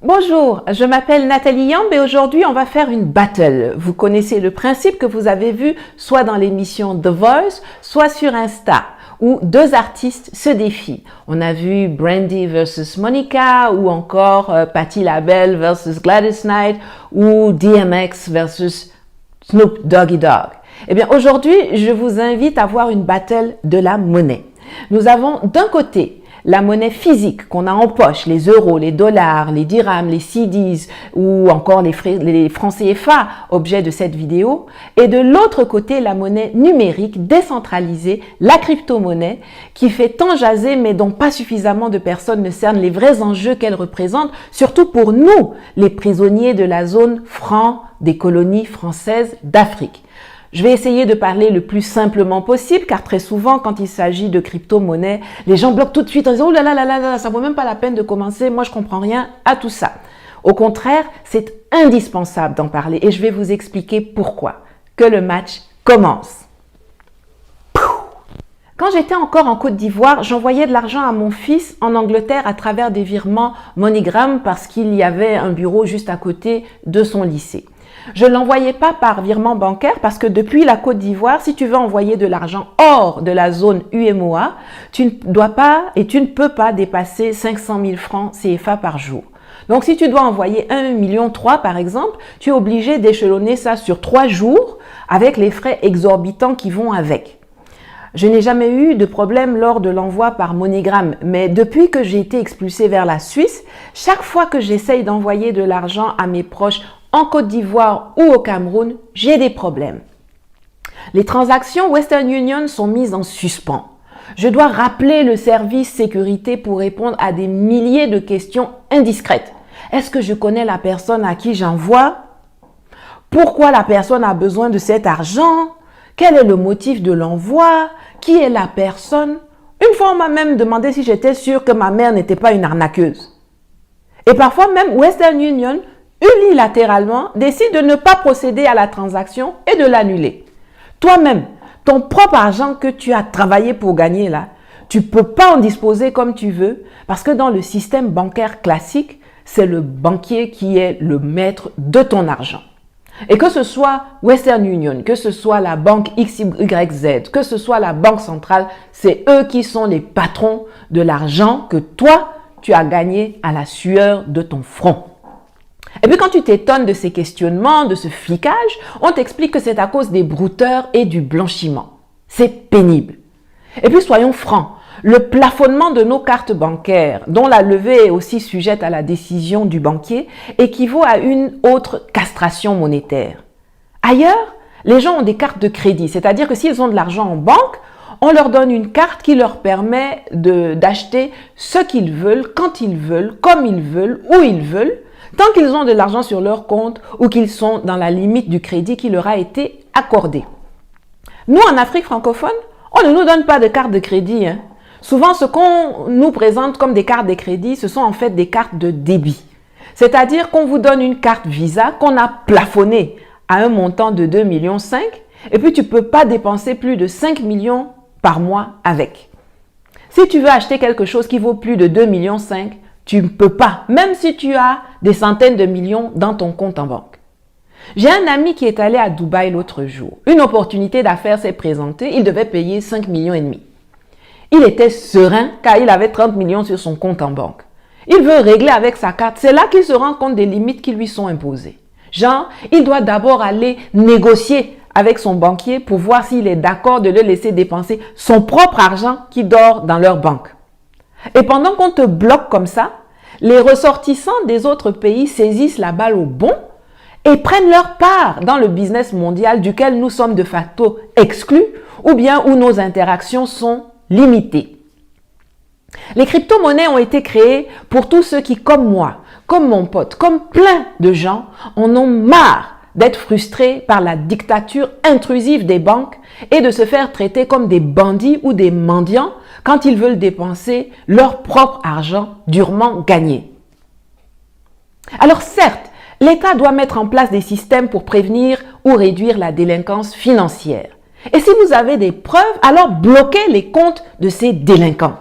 Bonjour, je m'appelle Nathalie Yamb et aujourd'hui on va faire une battle. Vous connaissez le principe que vous avez vu soit dans l'émission The Voice, soit sur Insta, où deux artistes se défient. On a vu Brandy versus Monica ou encore Patti LaBelle versus Gladys Knight ou DMX versus Snoop Doggy Dogg. Eh bien aujourd'hui, je vous invite à voir une battle de la monnaie. Nous avons d'un côté la monnaie physique qu'on a en poche, les euros, les dollars, les dirhams, les cedis ou encore les francs CFA, objet de cette vidéo. Et de l'autre côté, la monnaie numérique décentralisée, la crypto-monnaie, qui fait tant jaser mais dont pas suffisamment de personnes ne cernent les vrais enjeux qu'elle représente, surtout pour nous, les prisonniers de la zone franc des colonies françaises d'Afrique. Je vais essayer de parler le plus simplement possible car très souvent quand il s'agit de crypto-monnaie, les gens bloquent tout de suite en disant « Oh là là là là, ça vaut même pas la peine de commencer, moi je comprends rien à tout ça ». Au contraire, c'est indispensable d'en parler et je vais vous expliquer pourquoi. Que le match commence. Quand j'étais encore en Côte d'Ivoire, j'envoyais de l'argent à mon fils en Angleterre à travers des virements MoneyGram parce qu'il y avait un bureau juste à côté de son lycée. Je ne l'envoyais pas par virement bancaire parce que depuis la Côte d'Ivoire, si tu veux envoyer de l'argent hors de la zone UEMOA, tu ne dois pas et tu ne peux pas dépasser 500 000 francs CFA par jour. Donc, si tu dois envoyer 1,3 million par exemple, tu es obligé d'échelonner ça sur 3 jours avec les frais exorbitants qui vont avec. Je n'ai jamais eu de problème lors de l'envoi par MoneyGram, mais depuis que j'ai été expulsée vers la Suisse, chaque fois que j'essaye d'envoyer de l'argent à mes proches en Côte d'Ivoire ou au Cameroun, j'ai des problèmes. Les transactions Western Union sont mises en suspens. Je dois rappeler le service sécurité pour répondre à des milliers de questions indiscrètes. Est-ce que je connais la personne à qui j'envoie? Pourquoi la personne a besoin de cet argent? Quel est le motif de l'envoi? Qui est la personne? Une fois, on m'a même demandé si j'étais sûre que ma mère n'était pas une arnaqueuse. Et parfois même, Western Union unilatéralement décide de ne pas procéder à la transaction et de l'annuler. Toi-même, ton propre argent que tu as travaillé pour gagner là, tu ne peux pas en disposer comme tu veux parce que dans le système bancaire classique, c'est le banquier qui est le maître de ton argent. Et que ce soit Western Union, que ce soit la banque XYZ, que ce soit la banque centrale, c'est eux qui sont les patrons de l'argent que toi, tu as gagné à la sueur de ton front. Et puis quand tu t'étonnes de ces questionnements, de ce flicage, on t'explique que c'est à cause des brouteurs et du blanchiment. C'est pénible. Et puis soyons francs, le plafonnement de nos cartes bancaires, dont la levée est aussi sujette à la décision du banquier, équivaut à une autre castration monétaire. Ailleurs, les gens ont des cartes de crédit, c'est-à-dire que s'ils ont de l'argent en banque, on leur donne une carte qui leur permet d'acheter ce qu'ils veulent, quand ils veulent, comme ils veulent, où ils veulent, tant qu'ils ont de l'argent sur leur compte ou qu'ils sont dans la limite du crédit qui leur a été accordé. Nous, en Afrique francophone, on ne nous donne pas de carte de crédit. Souvent, ce qu'on nous présente comme des cartes de crédit, ce sont en fait des cartes de débit. C'est-à-dire qu'on vous donne une carte Visa qu'on a plafonnée à un montant de 2,5 millions et puis tu ne peux pas dépenser plus de 5 millions par mois avec. Si tu veux acheter quelque chose qui vaut plus de 2,5 millions, tu ne peux pas, même si tu as des centaines de millions dans ton compte en banque. J'ai un ami qui est allé à Dubaï l'autre jour. Une opportunité d'affaires s'est présentée, il devait payer 5,5 millions. Il était serein car il avait 30 millions sur son compte en banque. Il veut régler avec sa carte, c'est là qu'il se rend compte des limites qui lui sont imposées. Genre, il doit d'abord aller négocier avec son banquier pour voir s'il est d'accord de le laisser dépenser son propre argent qui dort dans leur banque. Et pendant qu'on te bloque comme ça, les ressortissants des autres pays saisissent la balle au bond et prennent leur part dans le business mondial duquel nous sommes de facto exclus ou bien où nos interactions sont limitées. Les crypto-monnaies ont été créées pour tous ceux qui, comme moi, comme mon pote, comme plein de gens, en ont marre d'être frustrés par la dictature intrusive des banques et de se faire traiter comme des bandits ou des mendiants quand ils veulent dépenser leur propre argent durement gagné. Alors certes, l'État doit mettre en place des systèmes pour prévenir ou réduire la délinquance financière. Et si vous avez des preuves, alors bloquez les comptes de ces délinquants.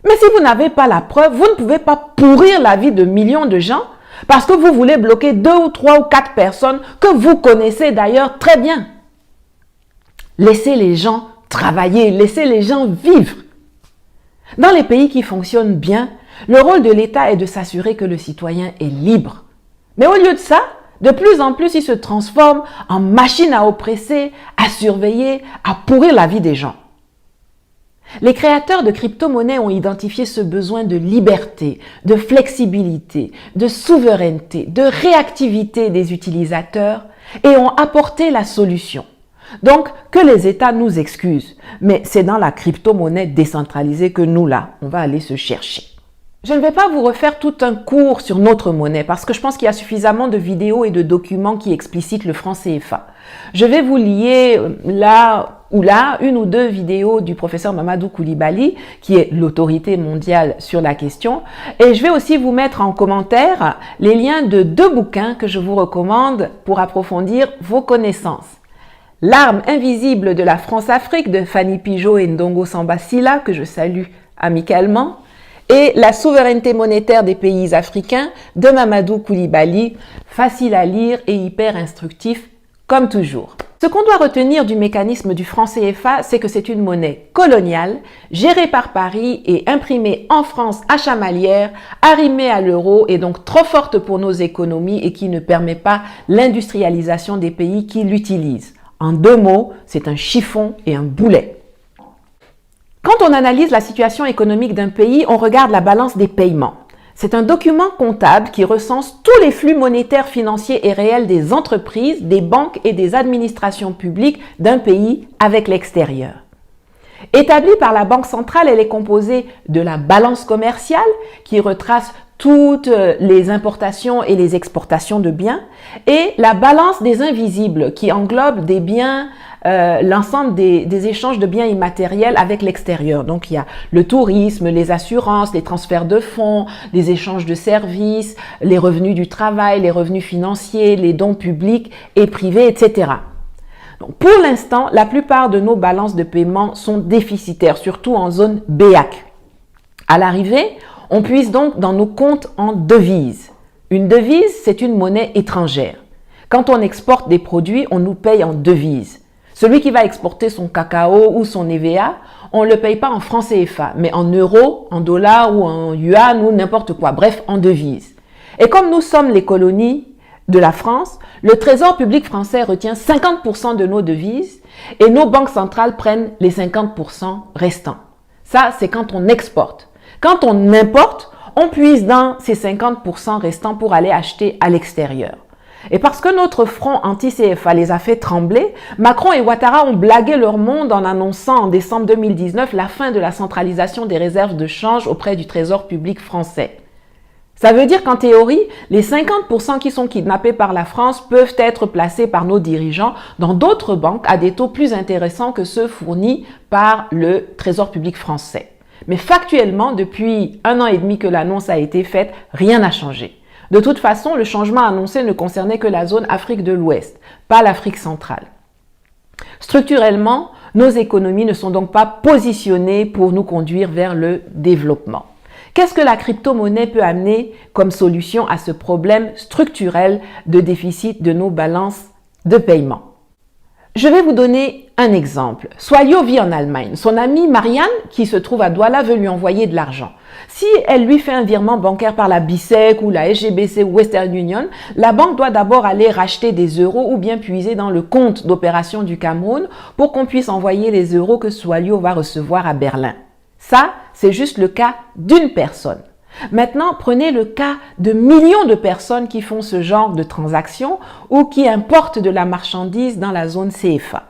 Mais si vous n'avez pas la preuve, vous ne pouvez pas pourrir la vie de millions de gens parce que vous voulez bloquer 2 ou 3 ou 4 personnes que vous connaissez d'ailleurs très bien. Laissez les gens travailler, laissez les gens vivre. Dans les pays qui fonctionnent bien, le rôle de l'État est de s'assurer que le citoyen est libre. Mais au lieu de ça, de plus en plus, il se transforme en machine à oppresser, à surveiller, à pourrir la vie des gens. Les créateurs de crypto-monnaies ont identifié ce besoin de liberté, de flexibilité, de souveraineté, de réactivité des utilisateurs et ont apporté la solution. Donc, que les États nous excusent, mais c'est dans la crypto-monnaie décentralisée que nous, là, on va aller se chercher. Je ne vais pas vous refaire tout un cours sur notre monnaie parce que je pense qu'il y a suffisamment de vidéos et de documents qui explicitent le franc CFA. Je vais vous lier là une ou deux vidéos du professeur Mamadou Koulibaly qui est l'autorité mondiale sur la question et je vais aussi vous mettre en commentaire les liens de 2 bouquins que je vous recommande pour approfondir vos connaissances. L'arme invisible de la France-Afrique de Fanny Pigeot et Ndongo Samba Sylla que je salue amicalement et La souveraineté monétaire des pays africains de Mamadou Koulibaly, facile à lire et hyper instructif comme toujours. Ce qu'on doit retenir du mécanisme du franc CFA, c'est que c'est une monnaie coloniale, gérée par Paris et imprimée en France à chamalière, arrimée à l'euro et donc trop forte pour nos économies et qui ne permet pas l'industrialisation des pays qui l'utilisent. En 2 mots, c'est un chiffon et un boulet. Quand on analyse la situation économique d'un pays, on regarde la balance des paiements. C'est un document comptable qui recense tous les flux monétaires, financiers et réels des entreprises, des banques et des administrations publiques d'un pays avec l'extérieur. Établie par la Banque centrale, elle est composée de la balance commerciale qui retrace toutes les importations et les exportations de biens et la balance des invisibles qui englobe des biens, l'ensemble des échanges de biens immatériels avec l'extérieur. Donc il y a le tourisme, les assurances, les transferts de fonds, les échanges de services, les revenus du travail, les revenus financiers, les dons publics et privés, etc. Donc, pour l'instant, la plupart de nos balances de paiement sont déficitaires, surtout en zone BEAC. À l'arrivée, on puise donc dans nos comptes en devises. Une devise, c'est une monnaie étrangère. Quand on exporte des produits, on nous paye en devises. Celui qui va exporter son cacao ou son EVA, on ne le paye pas en francs CFA, mais en euros, en dollars ou en yuan ou n'importe quoi, bref, en devises. Et comme nous sommes les colonies de la France, le Trésor public français retient 50% de nos devises et nos banques centrales prennent les 50% restants. Ça, c'est quand on exporte. Quand on importe, on puise dans ces 50% restants pour aller acheter à l'extérieur. Et parce que notre front anti-CFA les a fait trembler, Macron et Ouattara ont blagué leur monde en annonçant en décembre 2019 la fin de la centralisation des réserves de change auprès du Trésor public français. Ça veut dire qu'en théorie, les 50% qui sont kidnappés par la France peuvent être placés par nos dirigeants dans d'autres banques à des taux plus intéressants que ceux fournis par le Trésor public français. Mais factuellement, depuis 1 an et demi que l'annonce a été faite, rien n'a changé. De toute façon, le changement annoncé ne concernait que la zone Afrique de l'Ouest, pas l'Afrique centrale. Structurellement, nos économies ne sont donc pas positionnées pour nous conduire vers le développement. Qu'est-ce que la crypto-monnaie peut amener comme solution à ce problème structurel de déficit de nos balances de paiement? Je vais vous donner un exemple. Soalio vit en Allemagne. Son amie Marianne, qui se trouve à Douala, veut lui envoyer de l'argent. Si elle lui fait un virement bancaire par la BICEC ou la SGBC ou Western Union, la banque doit d'abord aller racheter des euros ou bien puiser dans le compte d'opération du Cameroun pour qu'on puisse envoyer les euros que Soalio va recevoir à Berlin. Ça, c'est juste le cas d'une personne. Maintenant, prenez le cas de millions de personnes qui font ce genre de transactions ou qui importent de la marchandise dans la zone CFA.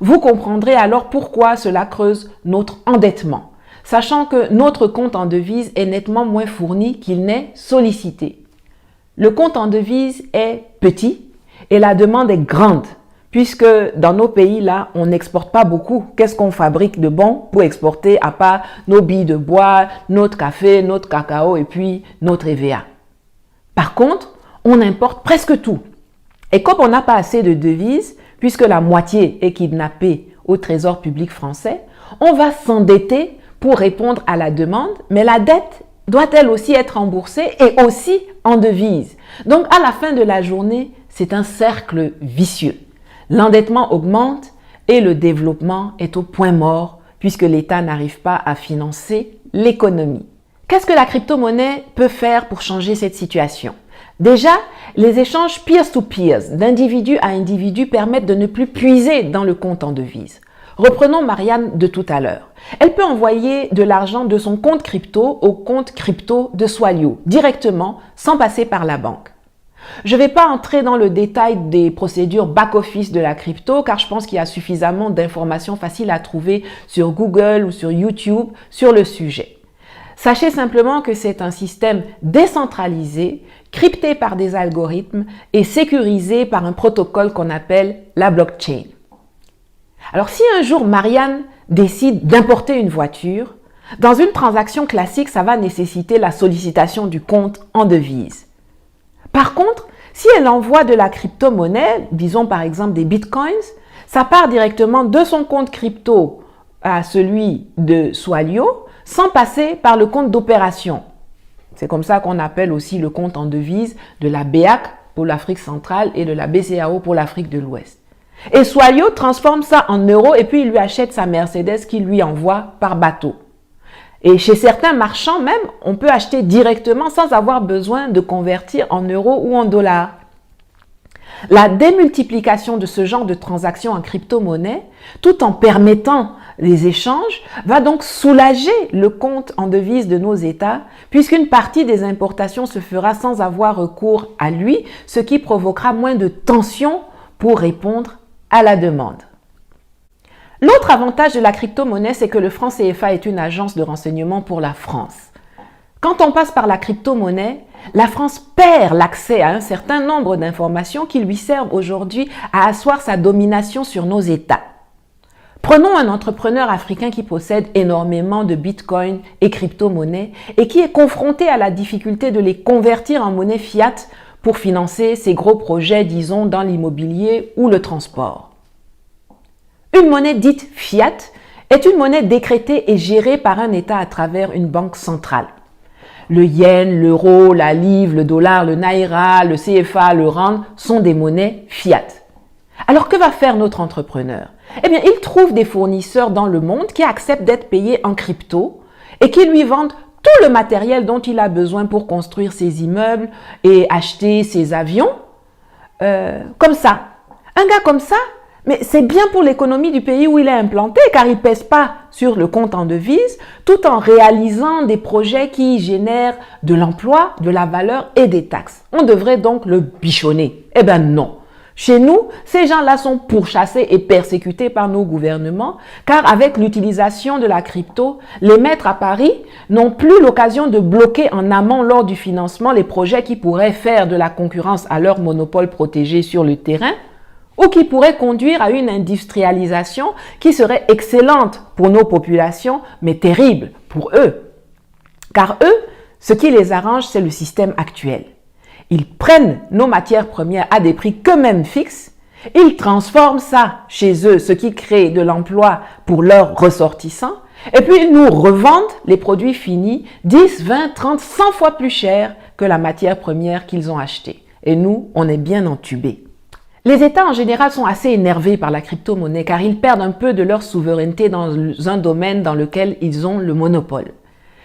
Vous comprendrez alors pourquoi cela creuse notre endettement, sachant que notre compte en devise est nettement moins fourni qu'il n'est sollicité. Le compte en devise est petit et la demande est grande. Puisque dans nos pays, là, on n'exporte pas beaucoup. Qu'est-ce qu'on fabrique de bon pour exporter à part nos billes de bois, notre café, notre cacao et puis notre EVA? Par contre, on importe presque tout. Et comme on n'a pas assez de devises, puisque la moitié est kidnappée au Trésor public français, on va s'endetter pour répondre à la demande, mais la dette doit elle aussi être remboursée et aussi en devise. Donc à la fin de la journée, c'est un cercle vicieux. L'endettement augmente et le développement est au point mort puisque l'État n'arrive pas à financer l'économie. Qu'est-ce que la crypto-monnaie peut faire pour changer cette situation? Déjà, les échanges peer-to-peer, d'individu à individu, permettent de ne plus puiser dans le compte en devise. Reprenons Marianne de tout à l'heure. Elle peut envoyer de l'argent de son compte crypto au compte crypto de Swalio, directement, sans passer par la banque. Je ne vais pas entrer dans le détail des procédures back-office de la crypto, car je pense qu'il y a suffisamment d'informations faciles à trouver sur Google ou sur YouTube sur le sujet. Sachez simplement que c'est un système décentralisé, crypté par des algorithmes et sécurisé par un protocole qu'on appelle la blockchain. Alors si un jour Marianne décide d'importer une voiture, dans une transaction classique, ça va nécessiter la sollicitation du compte en devise. Par contre, si elle envoie de la crypto-monnaie, disons par exemple des bitcoins, ça part directement de son compte crypto à celui de Swalio, sans passer par le compte d'opération. C'est comme ça qu'on appelle aussi le compte en devise de la BEAC pour l'Afrique centrale et de la BCAO pour l'Afrique de l'Ouest. Et Swalio transforme ça en euros et puis il lui achète sa Mercedes qu'il lui envoie par bateau. Et chez certains marchands même, on peut acheter directement sans avoir besoin de convertir en euros ou en dollars. La démultiplication de ce genre de transactions en crypto-monnaie, tout en permettant les échanges, va donc soulager le compte en devise de nos États, puisqu'une partie des importations se fera sans avoir recours à lui, ce qui provoquera moins de tensions pour répondre à la demande. L'autre avantage de la crypto-monnaie, c'est que le franc CFA est une agence de renseignement pour la France. Quand on passe par la crypto-monnaie, la France perd l'accès à un certain nombre d'informations qui lui servent aujourd'hui à asseoir sa domination sur nos États. Prenons un entrepreneur africain qui possède énormément de bitcoin et crypto-monnaies et qui est confronté à la difficulté de les convertir en monnaie fiat pour financer ses gros projets, disons, dans l'immobilier ou le transport. Une monnaie dite fiat est une monnaie décrétée et gérée par un État à travers une banque centrale. Le yen, l'euro, la livre, le dollar, le naira, le CFA, le rand sont des monnaies fiat. Alors que va faire notre entrepreneur? Eh bien, il trouve des fournisseurs dans le monde qui acceptent d'être payés en crypto et qui lui vendent tout le matériel dont il a besoin pour construire ses immeubles et acheter ses avions. Comme ça. Un gars comme ça, mais c'est bien pour l'économie du pays où il est implanté car il ne pèse pas sur le compte en devise tout en réalisant des projets qui génèrent de l'emploi, de la valeur et des taxes. On devrait donc le bichonner. Eh bien non. Chez nous, ces gens-là sont pourchassés et persécutés par nos gouvernements car avec l'utilisation de la crypto, les maîtres à Paris n'ont plus l'occasion de bloquer en amont lors du financement les projets qui pourraient faire de la concurrence à leur monopole protégé sur le terrain ou qui pourraient conduire à une industrialisation qui serait excellente pour nos populations mais terrible pour eux. Car eux, ce qui les arrange, c'est le système actuel. Ils prennent nos matières premières à des prix qu'eux-mêmes fixes, ils transforment ça chez eux, ce qui crée de l'emploi pour leurs ressortissants, et puis ils nous revendent les produits finis 10, 20, 30, 100 fois plus cher que la matière première qu'ils ont achetée. Et nous, on est bien entubés. Les États en général sont assez énervés par la crypto-monnaie car ils perdent un peu de leur souveraineté dans un domaine dans lequel ils ont le monopole.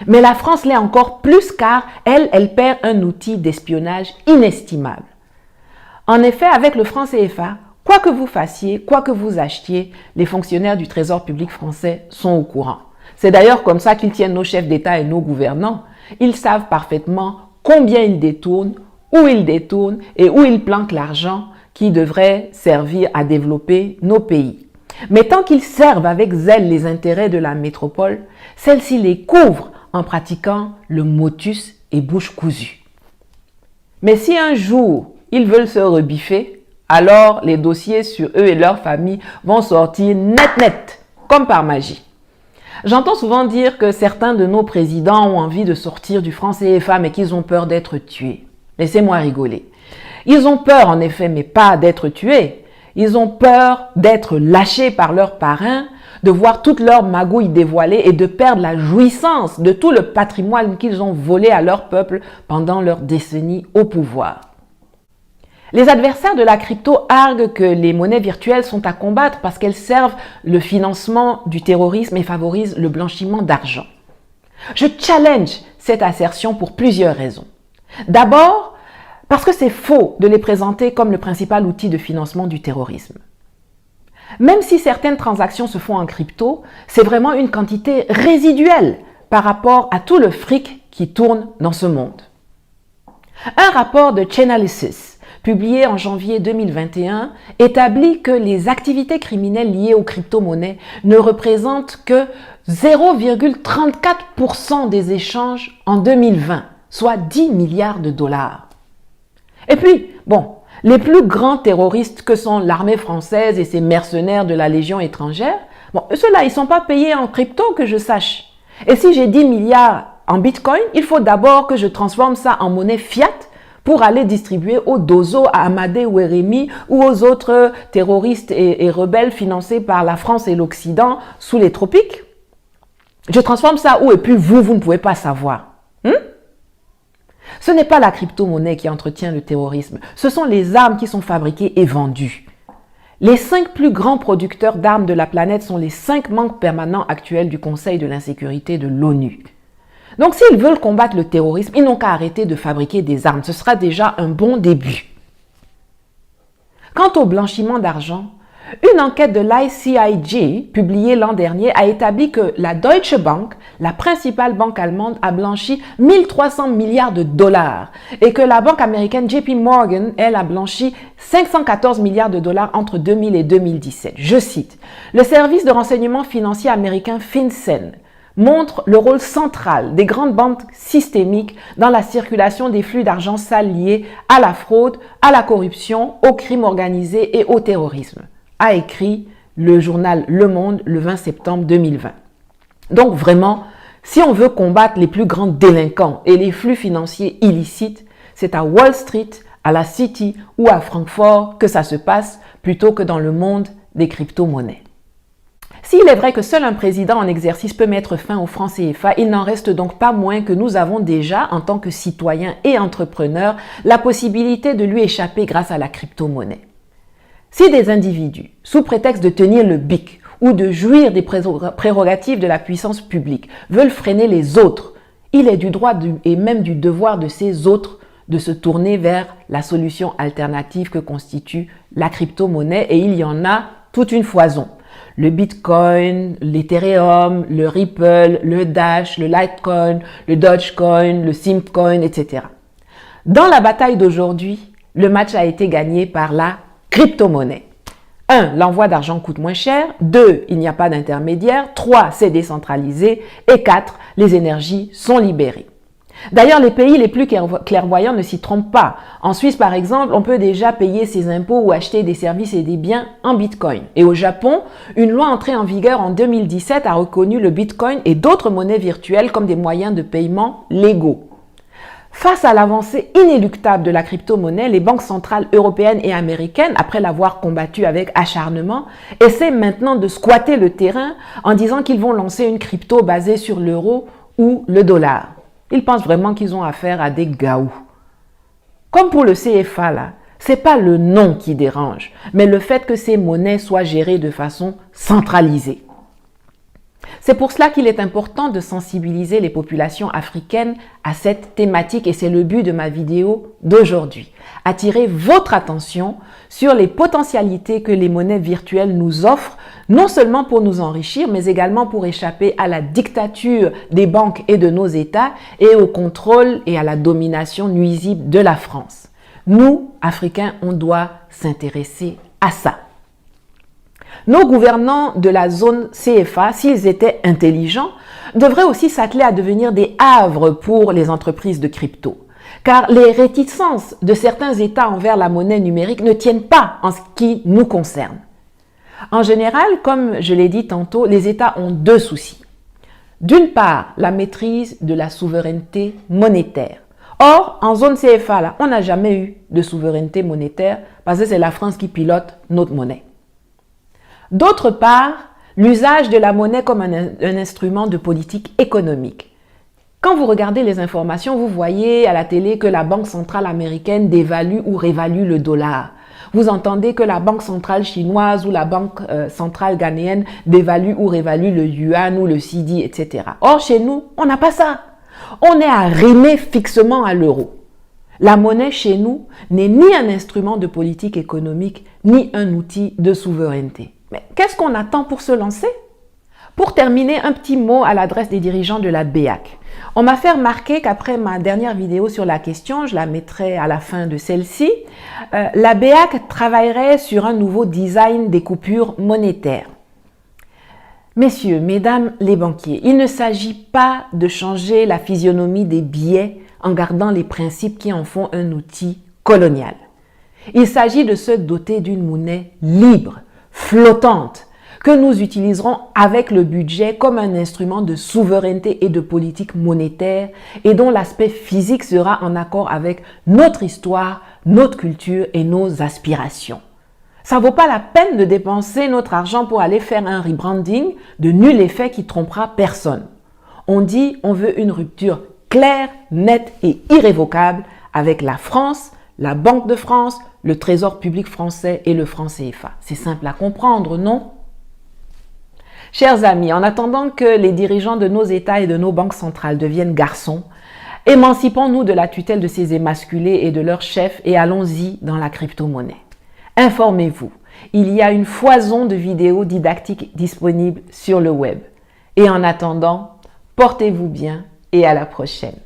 Mais la France l'est encore plus car elle perd un outil d'espionnage inestimable. En effet, avec le franc CFA, quoi que vous fassiez, quoi que vous achetiez, les fonctionnaires du Trésor public français sont au courant. C'est d'ailleurs comme ça qu'ils tiennent nos chefs d'État et nos gouvernants. Ils savent parfaitement combien ils détournent, où ils détournent et où ils planquent l'argent qui devrait servir à développer nos pays. Mais tant qu'ils servent avec zèle les intérêts de la métropole, celle-ci les couvre en pratiquant le motus et bouche cousue. Mais si un jour ils veulent se rebiffer, alors les dossiers sur eux et leurs familles vont sortir net, comme par magie. J'entends souvent dire que certains de nos présidents ont envie de sortir du franc CFA mais qu'ils ont peur d'être tués. Laissez-moi rigoler. Ils ont peur en effet, mais pas d'être tués. Ils ont peur d'être lâchés par leurs parrains, de voir toutes leurs magouilles dévoilées et de perdre la jouissance de tout le patrimoine qu'ils ont volé à leur peuple pendant leur décennie au pouvoir. Les adversaires de la crypto arguent que les monnaies virtuelles sont à combattre parce qu'elles servent le financement du terrorisme et favorisent le blanchiment d'argent. Je challenge cette assertion pour plusieurs raisons. D'abord, parce que c'est faux de les présenter comme le principal outil de financement du terrorisme. Même si certaines transactions se font en crypto, c'est vraiment une quantité résiduelle par rapport à tout le fric qui tourne dans ce monde. Un rapport de Chainalysis, publié en janvier 2021, établit que les activités criminelles liées aux crypto-monnaies ne représentent que 0,34% des échanges en 2020, soit 10 milliards de dollars. Et puis, bon, les plus grands terroristes que sont l'armée française et ses mercenaires de la Légion étrangère, bon, ceux-là, ils ne sont pas payés en crypto que je sache. Et si j'ai 10 milliards en bitcoin, il faut d'abord que je transforme ça en monnaie fiat pour aller distribuer aux Dozo, à Amadé Ouérémy ou aux autres terroristes et rebelles financés par la France et l'Occident sous les tropiques. Je transforme ça où? Et puis vous ne pouvez pas savoir. Ce n'est pas la crypto-monnaie qui entretient le terrorisme, ce sont les armes qui sont fabriquées et vendues. Les 5 plus grands producteurs d'armes de la planète sont les 5 membres permanents actuels du Conseil de l'insécurité de l'ONU. Donc s'ils veulent combattre le terrorisme, ils n'ont qu'à arrêter de fabriquer des armes. Ce sera déjà un bon début. Quant au blanchiment d'argent, une enquête de l'ICIJ, publiée l'an dernier, a établi que la Deutsche Bank, la principale banque allemande, a blanchi 1300 milliards de dollars et que la banque américaine JP Morgan, elle, a blanchi 514 milliards de dollars entre 2000 et 2017. Je cite, « Le service de renseignement financier américain FinCEN montre le rôle central des grandes banques systémiques dans la circulation des flux d'argent sale liés à la fraude, à la corruption, au crime organisé et au terrorisme », a écrit le journal Le Monde le 20 septembre 2020. Donc vraiment, si on veut combattre les plus grands délinquants et les flux financiers illicites, c'est à Wall Street, à la City ou à Francfort que ça se passe plutôt que dans le monde des crypto-monnaies. S'il est vrai que seul un président en exercice peut mettre fin au franc CFA, il n'en reste donc pas moins que nous avons déjà, en tant que citoyens et entrepreneurs, la possibilité de lui échapper grâce à la crypto-monnaie. Si des individus, sous prétexte de tenir le bic ou de jouir des prérogatives de la puissance publique, veulent freiner les autres, il est du droit et même du devoir de ces autres de se tourner vers la solution alternative que constitue la crypto-monnaie, et il y en a toute une foison. Le Bitcoin, l'Ethereum, le Ripple, le Dash, le Litecoin, le Dogecoin, le Simcoin, etc. Dans la bataille d'aujourd'hui, le match a été gagné par la crypto-monnaie. 1. L'envoi d'argent coûte moins cher. 2. Il n'y a pas d'intermédiaire. 3. C'est décentralisé. Et 4. Les énergies sont libérées. D'ailleurs, les pays les plus clairvoyants ne s'y trompent pas. En Suisse, par exemple, on peut déjà payer ses impôts ou acheter des services et des biens en Bitcoin. Et au Japon, une loi entrée en vigueur en 2017 a reconnu le Bitcoin et d'autres monnaies virtuelles comme des moyens de paiement légaux. Face à l'avancée inéluctable de la crypto-monnaie, les banques centrales européennes et américaines, après l'avoir combattue avec acharnement, essaient maintenant de squatter le terrain en disant qu'ils vont lancer une crypto basée sur l'euro ou le dollar. Ils pensent vraiment qu'ils ont affaire à des gaous. Comme pour le CFA, là, c'est pas le nom qui dérange, mais le fait que ces monnaies soient gérées de façon centralisée. C'est pour cela qu'il est important de sensibiliser les populations africaines à cette thématique et c'est le but de ma vidéo d'aujourd'hui. Attirer votre attention sur les potentialités que les monnaies virtuelles nous offrent, non seulement pour nous enrichir, mais également pour échapper à la dictature des banques et de nos États et au contrôle et à la domination nuisible de la France. Nous, Africains, on doit s'intéresser à ça. Nos gouvernants de la zone CFA, s'ils étaient intelligents, devraient aussi s'atteler à devenir des havres pour les entreprises de crypto. Car les réticences de certains États envers la monnaie numérique ne tiennent pas en ce qui nous concerne. En général, comme je l'ai dit tantôt, les États ont deux soucis. D'une part, la maîtrise de la souveraineté monétaire. Or, en zone CFA, là, on n'a jamais eu de souveraineté monétaire parce que c'est la France qui pilote notre monnaie. D'autre part, l'usage de la monnaie comme un instrument de politique économique. Quand vous regardez les informations, vous voyez à la télé que la Banque centrale américaine dévalue ou révalue le dollar. Vous entendez que la Banque centrale chinoise ou la Banque centrale ghanéenne dévalue ou révalue le yuan ou le cedi, etc. Or, chez nous, on n'a pas ça. On est arrimé fixement à l'euro. La monnaie chez nous n'est ni un instrument de politique économique, ni un outil de souveraineté. Mais qu'est-ce qu'on attend pour se lancer? Pour terminer, un petit mot à l'adresse des dirigeants de la BEAC. On m'a fait remarquer qu'après ma dernière vidéo sur la question, je la mettrai à la fin de celle-ci, la BEAC travaillerait sur un nouveau design des coupures monétaires. Messieurs, mesdames les banquiers, il ne s'agit pas de changer la physionomie des billets en gardant les principes qui en font un outil colonial. Il s'agit de se doter d'une monnaie libre, flottante, que nous utiliserons avec le budget comme un instrument de souveraineté et de politique monétaire et dont l'aspect physique sera en accord avec notre histoire, notre culture et nos aspirations. Ça vaut pas la peine de dépenser notre argent pour aller faire un rebranding de nul effet qui trompera personne. On dit on veut une rupture claire, nette et irrévocable avec la France, la Banque de France, le Trésor public français et le franc CFA. C'est simple à comprendre, non? Chers amis, en attendant que les dirigeants de nos États et de nos banques centrales deviennent garçons, émancipons-nous de la tutelle de ces émasculés et de leurs chefs et allons-y dans la crypto-monnaie. Informez-vous, il y a une foison de vidéos didactiques disponibles sur le web. Et en attendant, portez-vous bien et à la prochaine.